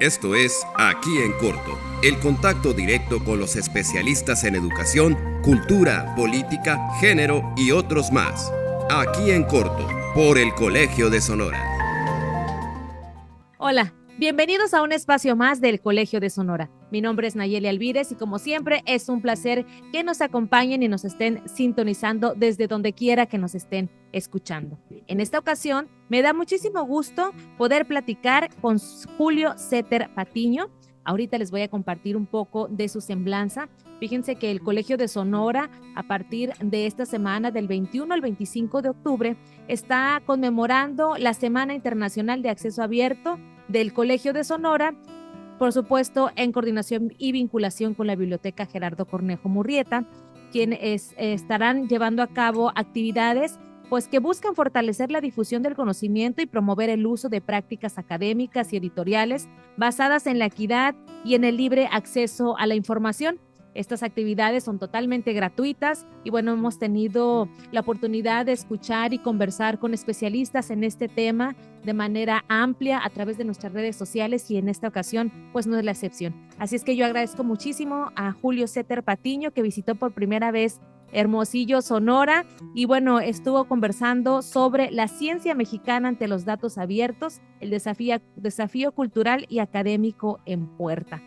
Esto es Aquí en Corto, el contacto directo con los especialistas en educación, cultura, política, género y otros más. Aquí en Corto, por el Colegio de Sonora. Hola, bienvenidos a un espacio más del Colegio de Sonora. Mi nombre es Nayeli Alvírez y como siempre es un placer que nos acompañen y nos estén sintonizando desde donde quiera que nos estén escuchando. En esta ocasión me da muchísimo gusto poder platicar con Julio Setter Patiño. Ahorita les voy a compartir un poco de su semblanza. Fíjense que el Colegio de Sonora, a partir de esta semana, del 21 al 25 de octubre, está conmemorando la Semana Internacional de Acceso Abierto del Colegio de Sonora, por supuesto en coordinación y vinculación con la Biblioteca Gerardo Cornejo Murrieta, quienes estarán llevando a cabo actividades pues que buscan fortalecer la difusión del conocimiento y promover el uso de prácticas académicas y editoriales basadas en la equidad y en el libre acceso a la información. Estas actividades son totalmente gratuitas y bueno, hemos tenido la oportunidad de escuchar y conversar con especialistas en este tema de manera amplia a través de nuestras redes sociales y en esta ocasión pues no es la excepción. Así es que yo agradezco muchísimo a Julio Setter Patiño, que visitó por primera vez Hermosillo, Sonora, y bueno, estuvo conversando sobre la ciencia mexicana ante los datos abiertos, el desafío cultural y académico en puerta.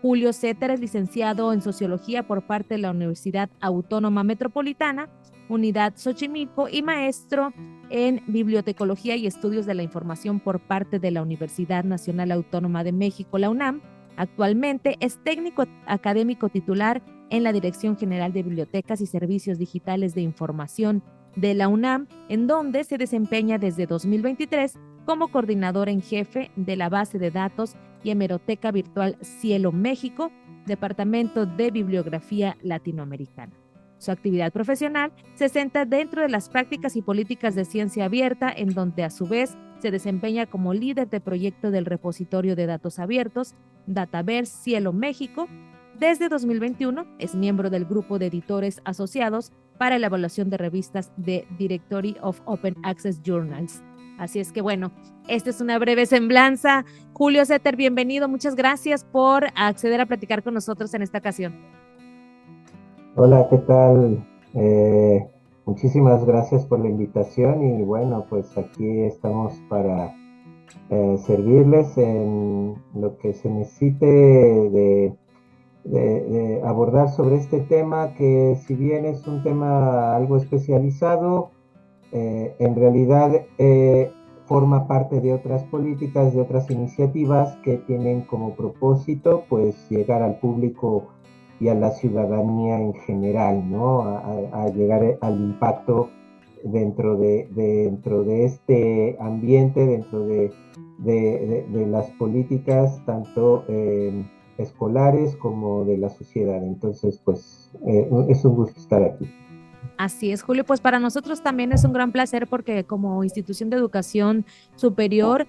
Julio Setter es licenciado en Sociología por parte de la Universidad Autónoma Metropolitana, Unidad Xochimilco, y maestro en Bibliotecología y Estudios de la Información por parte de la Universidad Nacional Autónoma de México, la UNAM. Actualmente es técnico académico titular en la Dirección General de Bibliotecas y Servicios Digitales de Información de la UNAM, en donde se desempeña desde 2023 como coordinador en jefe de la base de datos y hemeroteca virtual Cielo México, Departamento de Bibliografía Latinoamericana. Su actividad profesional se centra dentro de las prácticas y políticas de ciencia abierta, en donde a su vez se desempeña como líder de proyecto del repositorio de datos abiertos Dataverse Cielo México. Desde 2021 es miembro del grupo de editores asociados para la evaluación de revistas de Directory of Open Access Journals. Así es que bueno, esta es una breve semblanza. Julio Setter, bienvenido. Muchas gracias por acceder a platicar con nosotros en esta ocasión. Hola, ¿qué tal? Muchísimas gracias por la invitación y bueno, pues aquí estamos para servirles en lo que se necesite de abordar sobre este tema, que si bien es un tema algo especializado, en realidad forma parte de otras políticas, de otras iniciativas que tienen como propósito pues llegar al público y a la ciudadanía en general, ¿no? A llegar al impacto dentro de este ambiente, dentro de las políticas, tanto escolares como de la sociedad. Entonces, pues es un gusto estar aquí. Así es, Julio, pues para nosotros también es un gran placer porque como institución de educación superior,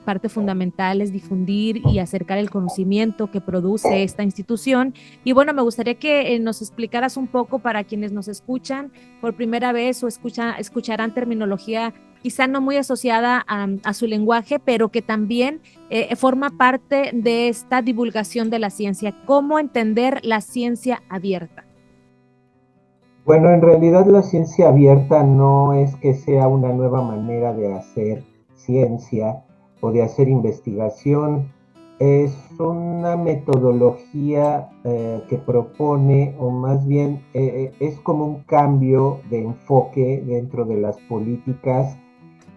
parte fundamental es difundir y acercar el conocimiento que produce esta institución. Y bueno, me gustaría que nos explicaras un poco para quienes nos escuchan por primera vez o escucharán terminología quizá no muy asociada a su lenguaje, pero que también forma parte de esta divulgación de la ciencia. ¿Cómo entender la ciencia abierta? Bueno, en realidad la ciencia abierta no es que sea una nueva manera de hacer ciencia o de hacer investigación, es una metodología que propone, o más bien es como un cambio de enfoque dentro de las políticas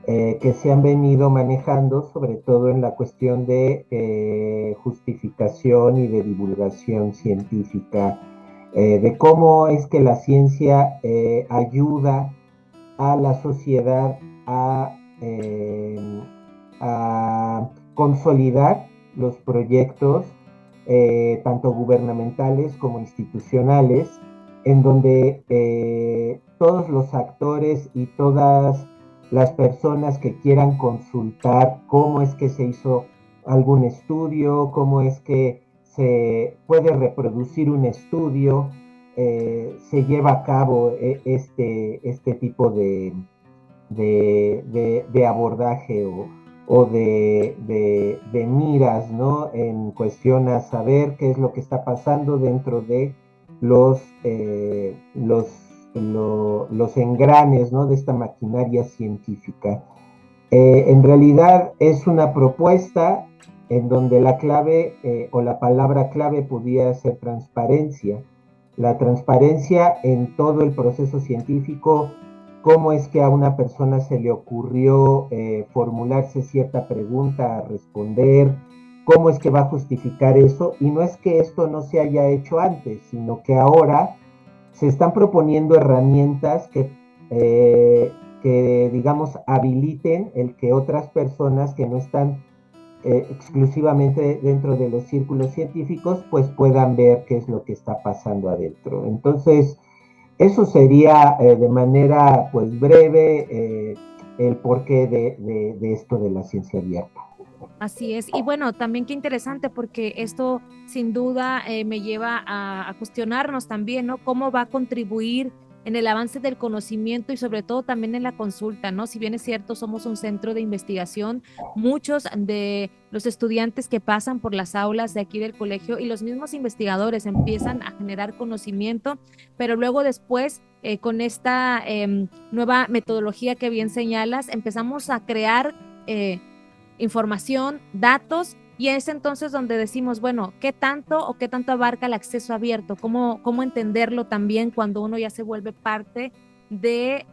que se han venido manejando, sobre todo en la cuestión de justificación y de divulgación científica, de cómo es que la ciencia ayuda a la sociedad a consolidar los proyectos, tanto gubernamentales como institucionales, en donde todos los actores y todas las personas que quieran consultar cómo es que se hizo algún estudio, cómo es que se puede reproducir un estudio, se lleva a cabo este tipo de abordaje o de miras, ¿no? En cuestión a saber qué es lo que está pasando dentro de los engranes, ¿no? De esta maquinaria científica. En realidad es una propuesta en donde la clave o la palabra clave podría ser transparencia. La transparencia en todo el proceso científico, cómo es que a una persona se le ocurrió formularse cierta pregunta a responder, cómo es que va a justificar eso, y no es que esto no se haya hecho antes, sino que ahora se están proponiendo herramientas que digamos, habiliten el que otras personas que no están exclusivamente dentro de los círculos científicos, pues puedan ver qué es lo que está pasando adentro. Entonces, eso sería de manera pues breve el porqué de esto de la ciencia abierta. Así es. Y bueno, también qué interesante porque esto sin duda me lleva a cuestionarnos también, ¿no? ¿Cómo va a contribuir en el avance del conocimiento y sobre todo también en la consulta, ¿no? Si bien es cierto, somos un centro de investigación, muchos de los estudiantes que pasan por las aulas de aquí del colegio y los mismos investigadores empiezan a generar conocimiento, pero luego después con esta nueva metodología que bien señalas, empezamos a crear información, datos, y es entonces donde decimos, bueno, ¿qué tanto o qué tanto abarca el acceso abierto? ¿Cómo entenderlo también cuando uno ya se vuelve parte de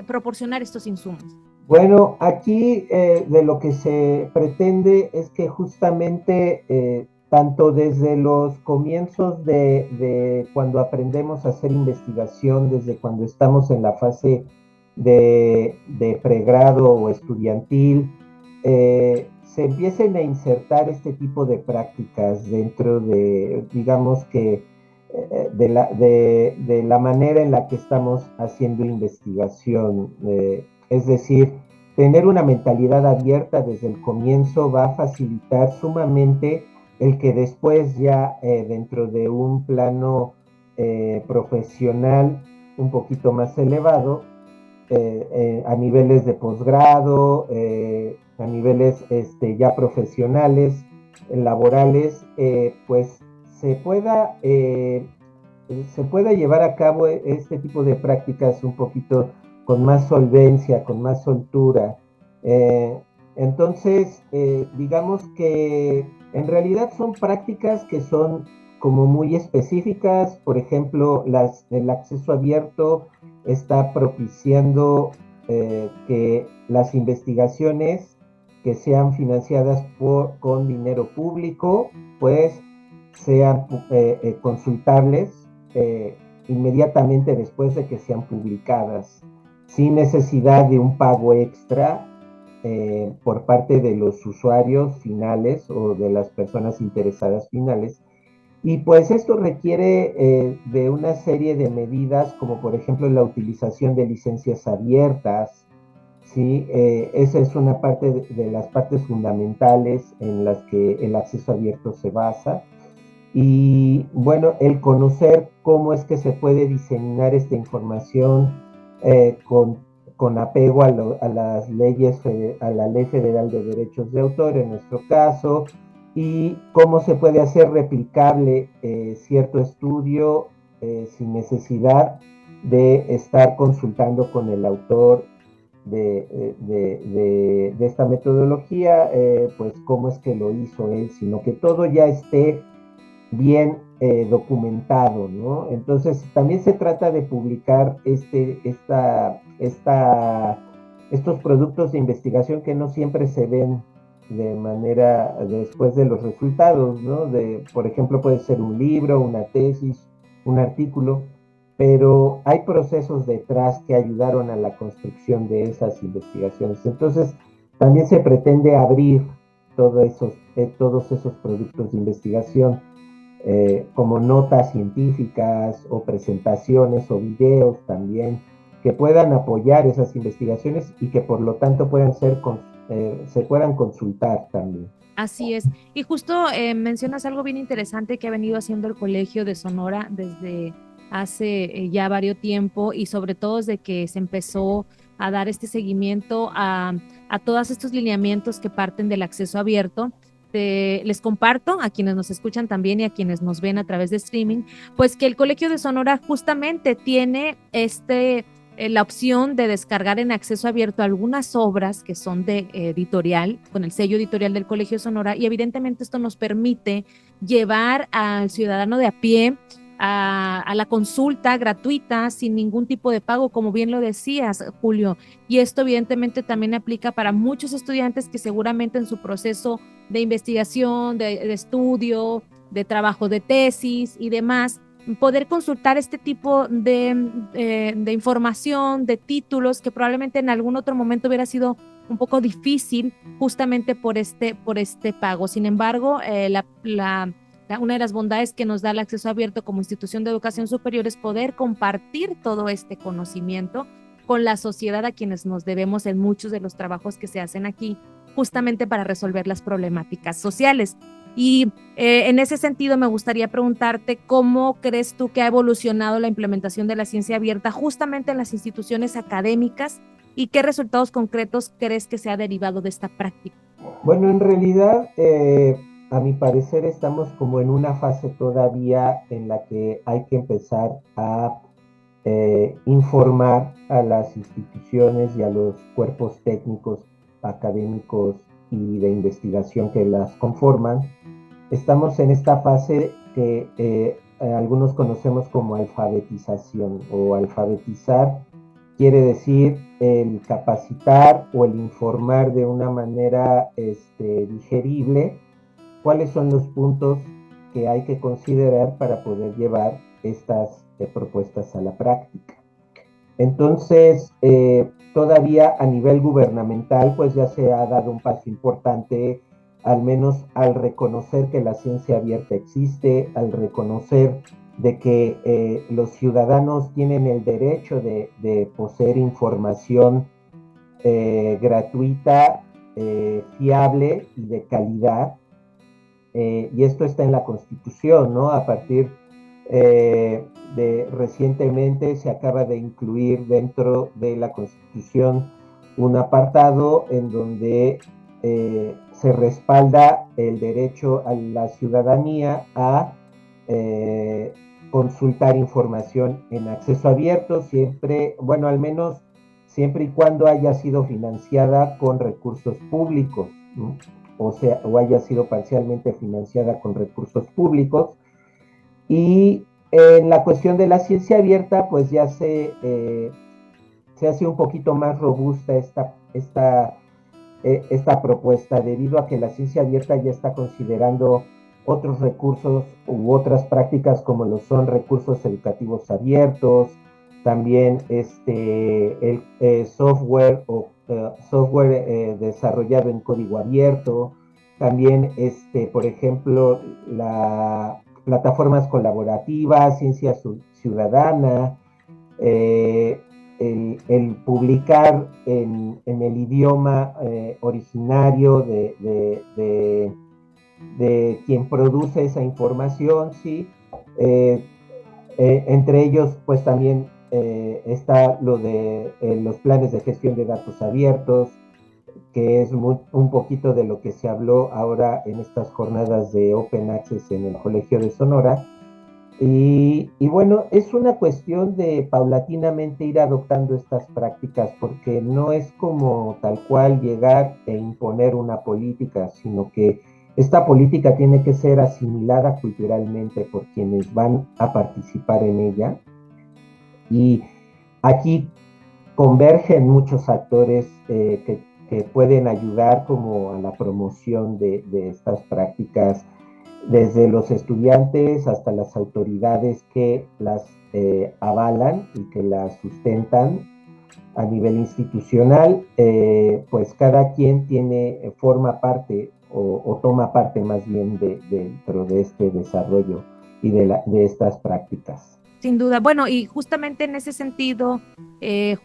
proporcionar estos insumos? Bueno, aquí de lo que se pretende es que justamente tanto desde los comienzos de cuando aprendemos a hacer investigación, desde cuando estamos en la fase de pregrado o estudiantil, se empiecen a insertar este tipo de prácticas dentro de, digamos que, de la manera en la que estamos haciendo investigación. Es decir, tener una mentalidad abierta desde el comienzo va a facilitar sumamente el que después ya dentro de un plano profesional un poquito más elevado, a niveles de posgrado, a niveles ya profesionales, laborales, pues se pueda, eh, se pueda llevar a cabo este tipo de prácticas un poquito con más solvencia, con más soltura. Eh, entonces, digamos que en realidad son prácticas que son como muy específicas, por ejemplo, el acceso abierto está propiciando que las investigaciones que sean financiadas con dinero público, pues sean consultables eh, inmediatamente después de que sean publicadas, sin necesidad de un pago extra por parte de los usuarios finales o de las personas interesadas finales. Y pues esto requiere de una serie de medidas, como por ejemplo la utilización de licencias abiertas, ¿sí? Esa es una parte de las partes fundamentales en las que el acceso abierto se basa. Y bueno, el conocer cómo es que se puede diseminar esta información con apego a las leyes, a la Ley Federal de Derechos de Autor en nuestro caso, y cómo se puede hacer replicable cierto estudio sin necesidad de estar consultando con el autor de esta metodología, pues cómo es que lo hizo él, sino que todo ya esté bien documentado, ¿no? Entonces, también se trata de publicar estos productos de investigación que no siempre se ven de manera después de los resultados, ¿no? Por ejemplo, puede ser un libro, una tesis, un artículo, pero hay procesos detrás que ayudaron a la construcción de esas investigaciones. Entonces, también se pretende abrir todos esos productos de investigación como notas científicas o presentaciones o videos también que puedan apoyar esas investigaciones y que por lo tanto se puedan consultar también. Así es. Y justo mencionas algo bien interesante que ha venido haciendo el Colegio de Sonora desde hace ya varios tiempo y sobre todo desde que se empezó a dar este seguimiento a todos estos lineamientos que parten del acceso abierto. Les comparto a quienes nos escuchan también y a quienes nos ven a través de streaming, pues que el Colegio de Sonora justamente tiene la opción de descargar en acceso abierto algunas obras que son de editorial, con el sello editorial del Colegio de Sonora, y evidentemente esto nos permite llevar al ciudadano de a pie a la consulta gratuita sin ningún tipo de pago, como bien lo decías, Julio, y esto evidentemente también aplica para muchos estudiantes que seguramente en su proceso de investigación, de estudio, de trabajo de tesis y demás, poder consultar este tipo de información, de títulos que probablemente en algún otro momento hubiera sido un poco difícil justamente por este pago. Sin embargo, una de las bondades que nos da el acceso abierto como institución de educación superior es poder compartir todo este conocimiento con la sociedad a quienes nos debemos en muchos de los trabajos que se hacen aquí, justamente para resolver las problemáticas sociales. Y en ese sentido me gustaría preguntarte cómo crees tú que ha evolucionado la implementación de la ciencia abierta justamente en las instituciones académicas y qué resultados concretos crees que se ha derivado de esta práctica. Bueno, en realidad, a mi parecer, estamos como en una fase todavía en la que hay que empezar a informar a las instituciones y a los cuerpos técnicos, académicos y de investigación que las conforman. Estamos en esta fase que algunos conocemos como alfabetización o alfabetizar. Quiere decir el capacitar o el informar de una manera digerible cuáles son los puntos que hay que considerar para poder llevar estas propuestas a la práctica. Entonces, todavía a nivel gubernamental, pues ya se ha dado un paso importante, al menos al reconocer que la ciencia abierta existe, al reconocer de que los ciudadanos tienen el derecho de poseer información gratuita, fiable y de calidad. Y esto está en la Constitución, ¿no? A partir recientemente se acaba de incluir dentro de la Constitución un apartado en donde se respalda el derecho a la ciudadanía a consultar información en acceso abierto, siempre, bueno, al menos siempre y cuando haya sido financiada con recursos públicos, ¿no? O haya sido parcialmente financiada con recursos públicos. Y en la cuestión de la ciencia abierta, pues ya se hace un poquito más robusta esta propuesta, debido a que la ciencia abierta ya está considerando otros recursos u otras prácticas como lo son recursos educativos abiertos, también el software o software desarrollado en código abierto, también por ejemplo plataformas colaborativas, ciencia ciudadana, el publicar en el idioma originario de quien produce esa información, ¿sí? Entre ellos, pues también está lo de los planes de gestión de datos abiertos, que es un poquito de lo que se habló ahora en estas jornadas de Open Access en el Colegio de Sonora. Y bueno, es una cuestión de paulatinamente ir adoptando estas prácticas, porque no es como tal cual llegar e imponer una política, sino que esta política tiene que ser asimilada culturalmente por quienes van a participar en ella. Y aquí convergen muchos actores que pueden ayudar como a la promoción de estas prácticas, desde los estudiantes hasta las autoridades que las avalan y que las sustentan a nivel institucional. Pues cada quien forma parte o toma parte más bien dentro de este desarrollo y de estas prácticas. Sin duda. Bueno, y justamente en ese sentido,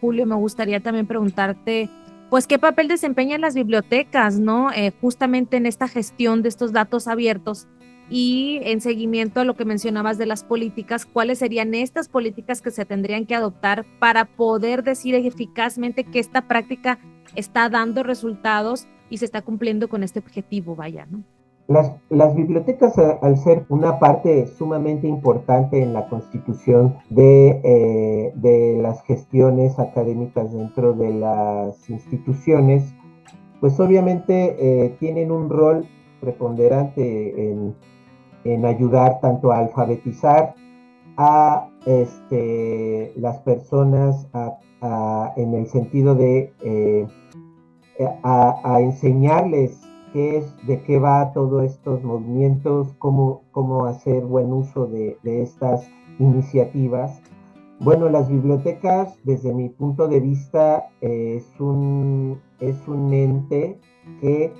Julio, me gustaría también preguntarte, pues, ¿qué papel desempeñan las bibliotecas, ¿no? Justamente en esta gestión de estos datos abiertos, Y en seguimiento a lo que mencionabas de las políticas, ¿cuáles serían estas políticas que se tendrían que adoptar para poder decir eficazmente que esta práctica está dando resultados y se está cumpliendo con este objetivo, vaya, ¿no? Las bibliotecas, al ser una parte sumamente importante en la constitución de las gestiones académicas dentro de las instituciones, pues obviamente tienen un rol preponderante en ayudar tanto a alfabetizar a las personas en el sentido de a enseñarles de qué va todos estos movimientos, cómo hacer buen uso de estas iniciativas. Bueno, las bibliotecas, desde mi punto de vista, es un ente que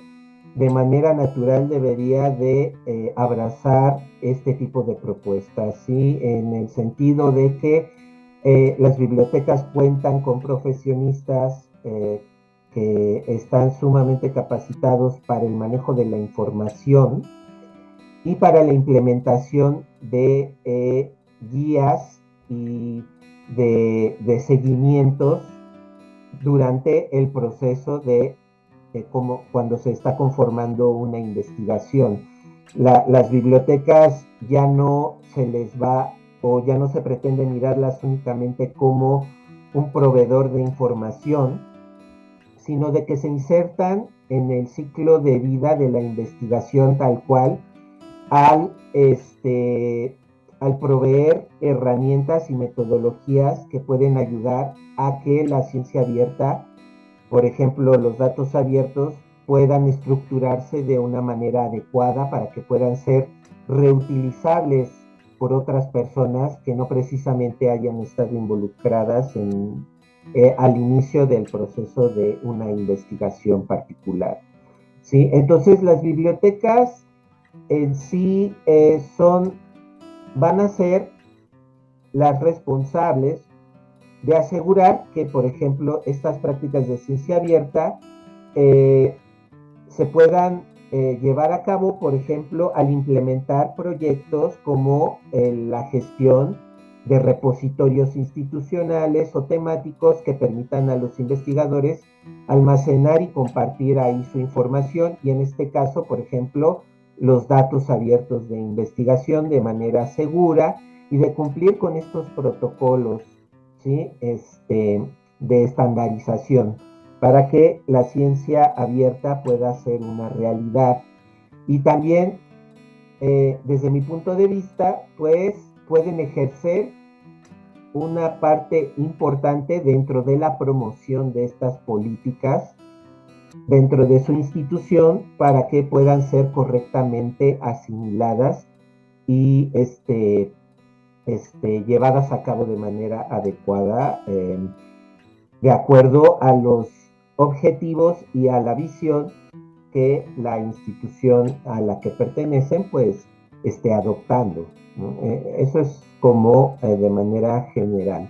de manera natural debería de abrazar este tipo de propuestas, ¿sí? En el sentido de que las bibliotecas cuentan con profesionistas que están sumamente capacitados para el manejo de la información y para la implementación de guías y de seguimientos durante el proceso de como cuando se está conformando una investigación. Las bibliotecas ya no se les va o ya no se pretende mirarlas únicamente como un proveedor de información, sino de que se insertan en el ciclo de vida de la investigación tal cual al, al proveer herramientas y metodologías que pueden ayudar a que la ciencia abierta, por ejemplo, los datos abiertos, puedan estructurarse de una manera adecuada para que puedan ser reutilizables por otras personas que no precisamente hayan estado involucradas al inicio del proceso de una investigación particular. ¿Sí? Entonces las bibliotecas en sí van a ser las responsables de asegurar que, por ejemplo, estas prácticas de ciencia abierta se puedan llevar a cabo, por ejemplo, al implementar proyectos como la gestión de repositorios institucionales o temáticos que permitan a los investigadores almacenar y compartir ahí su información y en este caso, por ejemplo, los datos abiertos de investigación de manera segura y de cumplir con estos protocolos, ¿sí? De estandarización para que la ciencia abierta pueda ser una realidad. Y también, desde mi punto de vista, pues pueden ejercer una parte importante dentro de la promoción de estas políticas dentro de su institución para que puedan ser correctamente asimiladas y llevadas a cabo de manera adecuada, de acuerdo a los objetivos y a la visión que la institución a la que pertenecen pues esté adoptando, ¿no? Eso es como de manera general.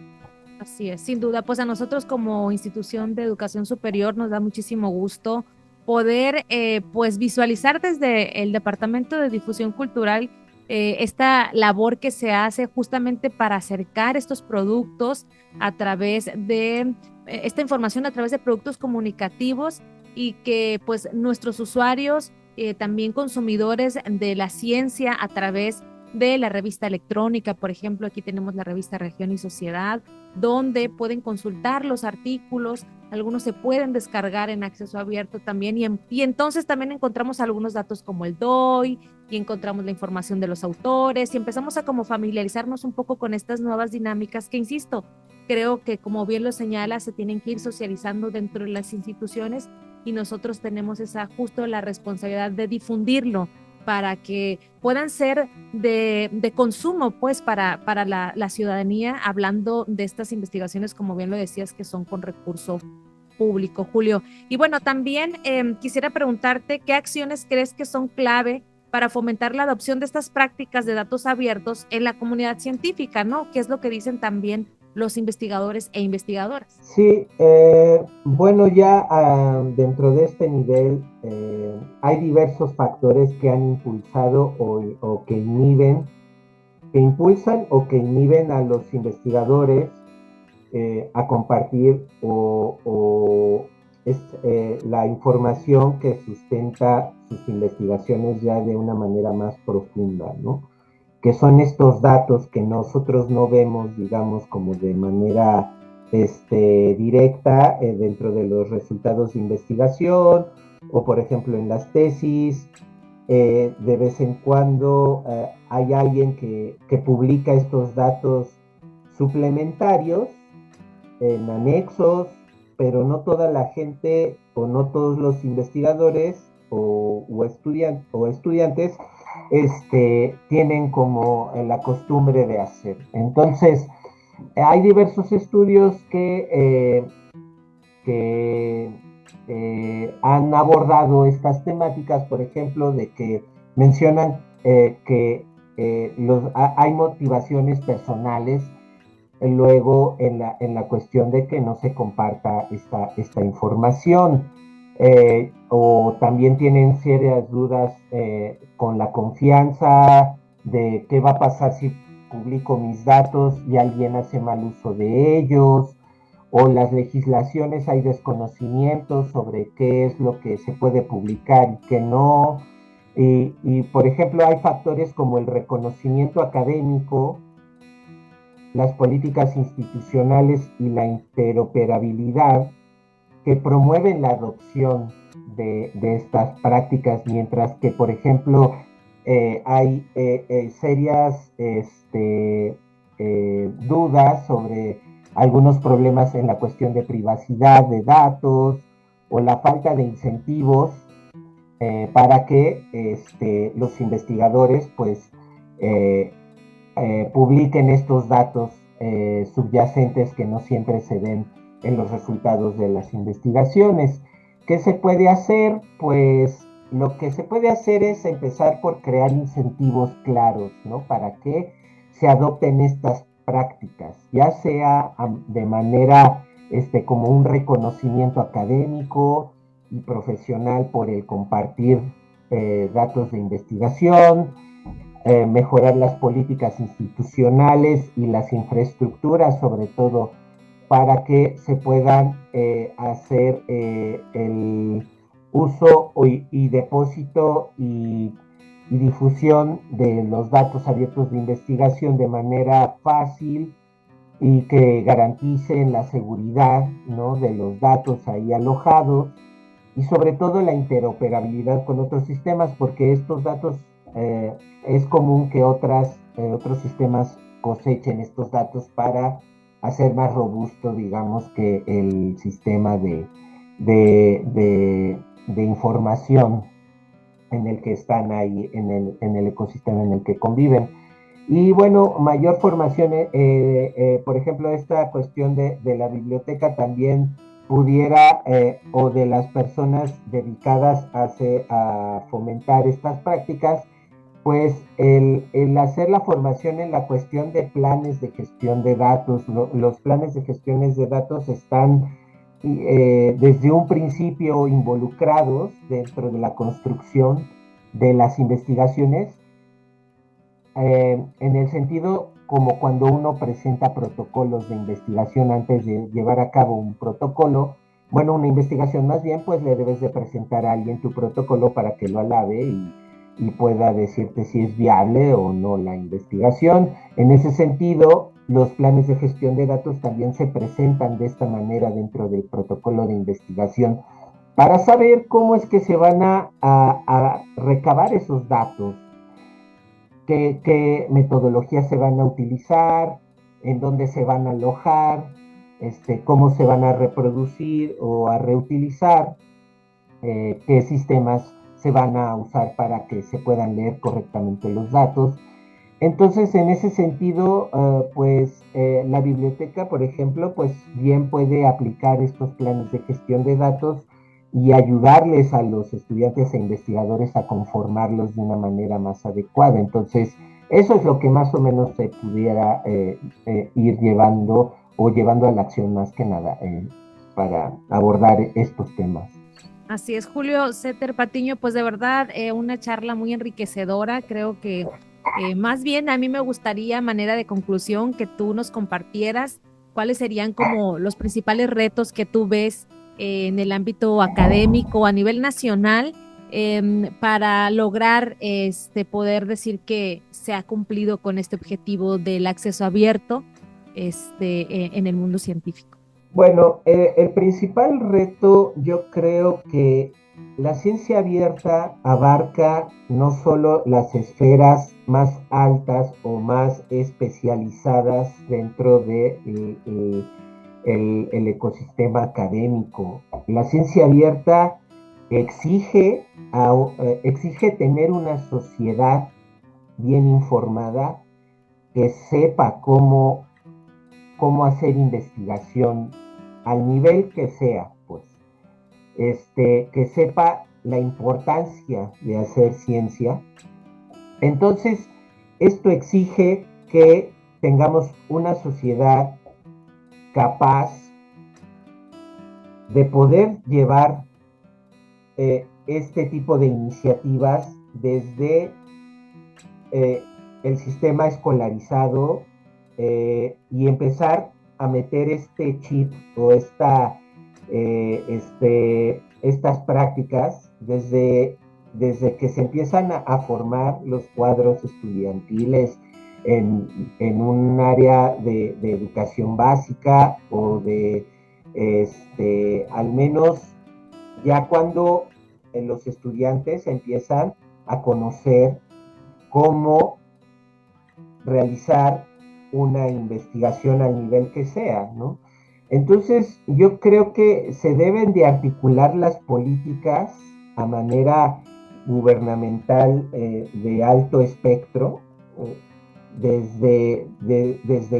Así es, sin duda, pues a nosotros como institución de educación superior nos da muchísimo gusto poder pues visualizar desde el Departamento de Difusión Cultural esta labor que se hace justamente para acercar estos productos a través de esta información a través de productos comunicativos y que pues nuestros usuarios, también consumidores de la ciencia a través de la revista electrónica, por ejemplo, aquí tenemos la revista Región y Sociedad, donde pueden consultar los artículos, algunos se pueden descargar en acceso abierto también y entonces también encontramos algunos datos como el DOI y encontramos la información de los autores y empezamos a como familiarizarnos un poco con estas nuevas dinámicas que, insisto, creo que como bien lo señala, se tienen que ir socializando dentro de las instituciones y nosotros tenemos justo la responsabilidad de difundirlo para que puedan ser de consumo, pues, para la ciudadanía, hablando de estas investigaciones, como bien lo decías, que son con recurso público, Julio. Y bueno, también quisiera preguntarte, ¿qué acciones crees que son clave para fomentar la adopción de estas prácticas de datos abiertos en la comunidad científica, ¿no? ¿Qué es lo que dicen también los investigadores e investigadoras? Sí, bueno, ya dentro de este nivel hay diversos factores que han impulsado o que impulsan o que inhiben a los investigadores a compartir la información que sustenta sus investigaciones ya de una manera más profunda, ¿no? Que son estos datos que nosotros no vemos, digamos, como de manera directa dentro de los resultados de investigación, o por ejemplo en las tesis. De vez en cuando hay alguien que publica estos datos suplementarios en anexos, pero no toda la gente o no todos los investigadores o estudiantes tienen como la costumbre de hacer. Entonces, hay diversos estudios que han abordado estas temáticas, por ejemplo, de que mencionan que hay motivaciones personales luego en la cuestión de que no se comparta esta información. O también tienen serias dudas con la confianza de qué va a pasar si publico mis datos y alguien hace mal uso de ellos, o las legislaciones, hay desconocimientos sobre qué es lo que se puede publicar y qué no. Y por ejemplo, hay factores como el reconocimiento académico, las políticas institucionales y la interoperabilidad que promueven la adopción de estas prácticas, mientras que, por ejemplo, hay serias dudas sobre algunos problemas en la cuestión de privacidad de datos o la falta de incentivos para que los investigadores pues publiquen estos datos subyacentes que no siempre se ven en los resultados de las investigaciones. ¿Qué se puede hacer? Pues lo que se puede hacer es empezar por crear incentivos claros, ¿no? Para que se adopten estas prácticas, ya sea de manera como un reconocimiento académico y profesional por el compartir datos de investigación, mejorar las políticas institucionales y las infraestructuras, sobre todo, para que se puedan hacer el uso y depósito y difusión de los datos abiertos de investigación de manera fácil y que garanticen la seguridad, ¿no?, de los datos ahí alojados, y sobre todo la interoperabilidad con otros sistemas, porque estos datos es común que otros sistemas cosechen estos datos para hacer más robusto, digamos, que el sistema de información en el que están ahí, en el ecosistema en el que conviven. Y bueno, mayor formación, por ejemplo, esta cuestión de la biblioteca también pudiera, o de las personas dedicadas a fomentar estas prácticas, pues el hacer la formación en la cuestión de planes de gestión de datos. Los planes de gestión de datos están desde un principio involucrados dentro de la construcción de las investigaciones, en el sentido como cuando uno presenta protocolos de investigación antes de llevar a cabo un protocolo, bueno, una investigación más bien, pues le debes de presentar a alguien tu protocolo para que lo alabe y pueda decirte si es viable o no la investigación. En ese sentido, los planes de gestión de datos también se presentan de esta manera dentro del protocolo de investigación para saber cómo es que se van a recabar esos datos, qué metodologías se van a utilizar, en dónde se van a alojar, cómo se van a reproducir o a reutilizar, qué sistemas se van a usar para que se puedan leer correctamente los datos. Entonces, en ese sentido, la biblioteca, por ejemplo, pues bien puede aplicar estos planes de gestión de datos y ayudarles a los estudiantes e investigadores a conformarlos de una manera más adecuada. Entonces, eso es lo que más o menos se pudiera ir llevando o llevando a la acción más que nada para abordar estos temas. Así es, Julio César Patiño, pues de verdad una charla muy enriquecedora. Creo que más bien a mí me gustaría, a manera de conclusión, que tú nos compartieras cuáles serían como los principales retos que tú ves en el ámbito académico a nivel nacional, para lograr poder decir que se ha cumplido con este objetivo del acceso abierto en el mundo científico. Bueno, el principal reto, yo creo que la ciencia abierta abarca no solo las esferas más altas o más especializadas dentro de el ecosistema académico. La ciencia abierta exige, exige tener una sociedad bien informada que sepa cómo hacer investigación al nivel que sea, pues, que sepa la importancia de hacer ciencia. Entonces, esto exige que tengamos una sociedad capaz de poder llevar este tipo de iniciativas desde el sistema escolarizado y empezar a meter este chip o estas prácticas desde que se empiezan a formar los cuadros estudiantiles en un área de educación básica o de al menos ya cuando los estudiantes empiezan a conocer cómo realizar una investigación al nivel que sea, ¿no? Entonces, yo creo que se deben de articular las políticas a manera gubernamental de alto espectro, desde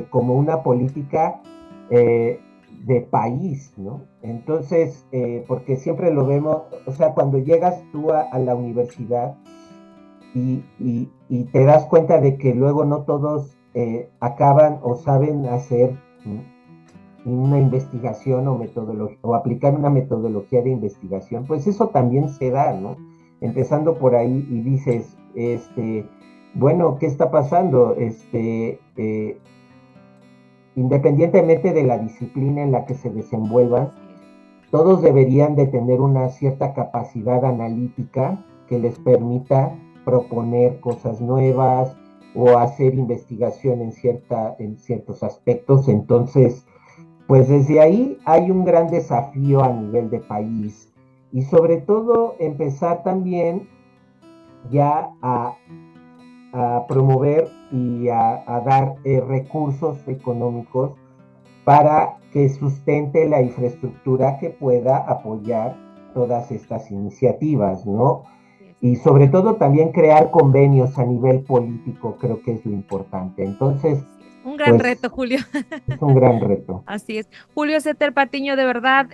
como una política de país, ¿no? Entonces, porque siempre lo vemos, o sea, cuando llegas tú a la universidad y te das cuenta de que luego no todos acaban o saben hacer una investigación o aplicar una metodología de investigación, pues eso también se da, ¿no? Empezando por ahí y dices, bueno, ¿qué está pasando? Independientemente de la disciplina en la que se desenvuelvan, todos deberían de tener una cierta capacidad analítica que les permita proponer cosas nuevas o hacer investigación en ciertos aspectos. Entonces, pues desde ahí hay un gran desafío a nivel de país y sobre todo empezar también ya a promover y a dar recursos económicos para que sustente la infraestructura que pueda apoyar todas estas iniciativas, ¿no? Y sobre todo también crear convenios a nivel político, creo que es lo importante. Entonces, un gran reto, Julio. Es un gran reto. Así es. Julio César Patiño, de verdad,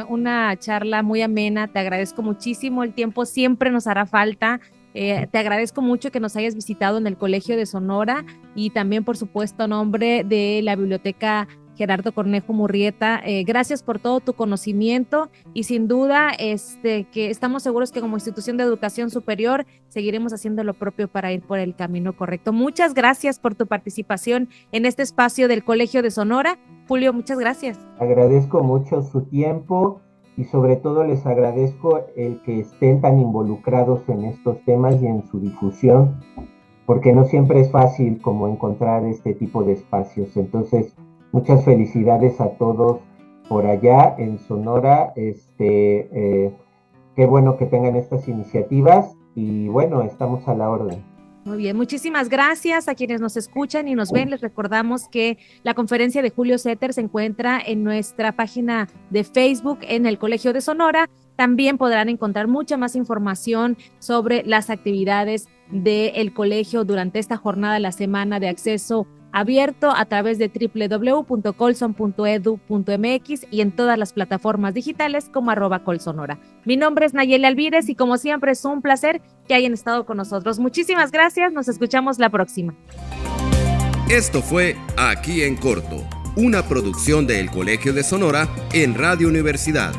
una charla muy amena. Te agradezco muchísimo. El tiempo siempre nos hará falta. Te agradezco mucho que nos hayas visitado en el Colegio de Sonora y también, por supuesto, a nombre de la Biblioteca Gerardo Cornejo Murrieta. Gracias por todo tu conocimiento y sin duda que estamos seguros que como institución de educación superior seguiremos haciendo lo propio para ir por el camino correcto. Muchas gracias por tu participación en este espacio del Colegio de Sonora. Julio, muchas gracias. Agradezco mucho su tiempo y sobre todo les agradezco el que estén tan involucrados en estos temas y en su difusión, porque no siempre es fácil como encontrar este tipo de espacios. Entonces, muchas felicidades a todos por allá en Sonora. Qué bueno que tengan estas iniciativas y bueno, estamos a la orden. Muy bien, muchísimas gracias a quienes nos escuchan y nos ven. Les recordamos que la conferencia de Julio César se encuentra en nuestra página de Facebook en el Colegio de Sonora. También podrán encontrar mucha más información sobre las actividades del colegio durante esta jornada de la semana de acceso abierto a través de www.colson.edu.mx y en todas las plataformas digitales como @colsonora. Mi nombre es Nayeli Alvírez y como siempre es un placer que hayan estado con nosotros. Muchísimas gracias, nos escuchamos la próxima. Esto fue Aquí en Corto, una producción del Colegio de Sonora en Radio Universidad.